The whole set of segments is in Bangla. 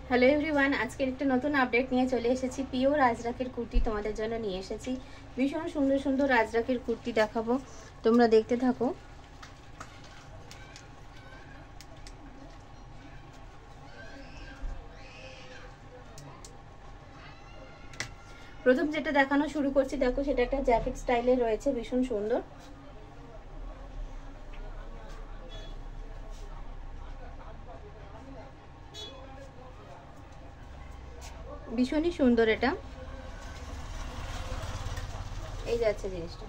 হ্যালো এভরিওয়ান, আজকের একটা নতুন আপডেট নিয়ে চলে এসেছি। পিওর আজরাকের কুর্তি তোমাদের জন্য নিয়ে এসেছি। ভীষণ সুন্দর সুন্দর আজরাকের কুর্তি দেখাবো, তোমরা দেখতে থাকো। প্রথম যেটা দেখানো শুরু করছি, দেখো সেটা একটা জ্যাকেট স্টাইলে রয়েছে, ভীষণ সুন্দর। ভীষণই সুন্দর, এটা এই যাচ্ছে জিনিসটা।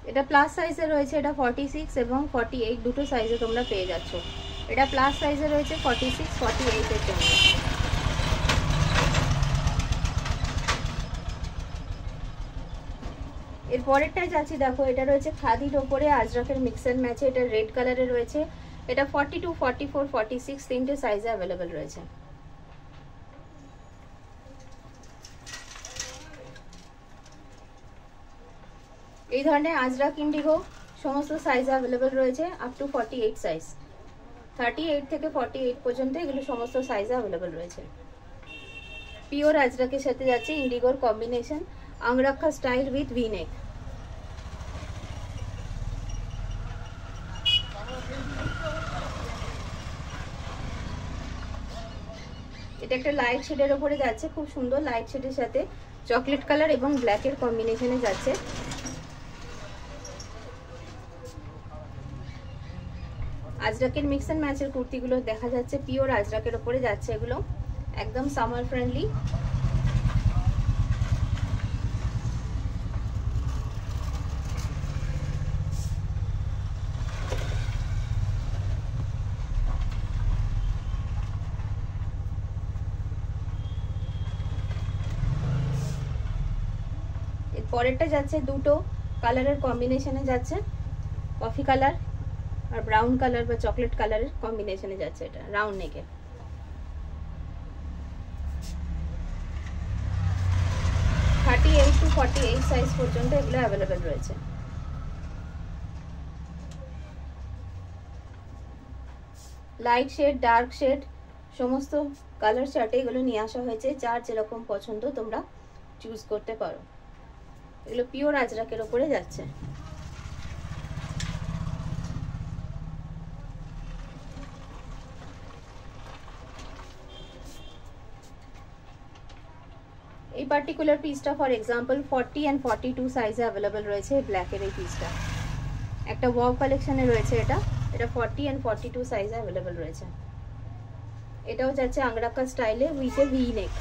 এটা প্লাস সাইজে রয়েছে, এটা 46 এবং 48 দুটো সাইজে তোমরা পেয়ে যাচ্ছ। এটা প্লাস সাইজে রয়েছে 46, 48 এর জন্য। এর পরেরটাই যাচ্ছি, দেখো এটা রয়েছে খাদির ওপরে আজরাকের মিক্স এন্ড ম্যাচে। এটা রেড কালারে রয়েছে। এটা 42, 44, 46 তিনটে সাইজে অ্যাভেলেবেল রয়েছে। এই ধরনের আজরাক ইন্ডিগো সমস্ত সাইজ অ্যাভেলেবেল রয়েছে, আপ টু 48 সাইজ। 38 থেকে 48 পর্যন্ত এগুলো সমস্ত সাইজ অ্যাভেলেবেল রয়েছে। পিওর আজরাকের সাথে যাচ্ছে ইন্ডিগোর combination, Angrakha style with V neck. এটা একটা লাইট শেডের উপরে যাচ্ছে, খুব সুন্দর লাইট শেডের সাথে চকলেট কালার এবং ব্ল্যাকের কম্বিনেশনে যাচ্ছে। আজরাকের মিক্স এন্ড ম্যাচের কুর্তিগুলো দেখা যাচ্ছে, পিওর আজরাকের উপরে যাচ্ছে, এগুলো একদম সামার ফ্রেন্ডলি। এর পরেরটা যাচ্ছে দুটো কালারের কম্বিনেশনে যাচ্ছে, কফি কালার আর ব্রাউন কালার বা চকলেট কালারের কম্বিনেশনে যাচ্ছে। এটা রাউন্ড নেকে। থার্টি 38 to 48 সাইজ পর্যন্ত এগুলো অ্যাভেলেবেল রয়েছে। লাইট শেড, ডার্ক শেড সমস্ত কালার চার্টে এগুলো নিয়ে আসা হয়েছে। যার যেরকম পছন্দ তোমরা চুজ করতে পারো। এগুলো পিওর আজরাকের উপরে যাচ্ছে। এই পার্টিকুলার পিসটা ফর এক্সাম্পল 40 and 42 সাইজে অ্যাভেলেবেল রয়েছে। ব্ল্যাকের এই পিসটা একটা ওয়াও কালেকশনে রয়েছে। এটা 40 and 42 সাইজে অ্যাভেলেবেল রয়েছে। এটাও যাচ্ছে আংরাক্ষা স্টাইলে উইথ এ ভি নেক।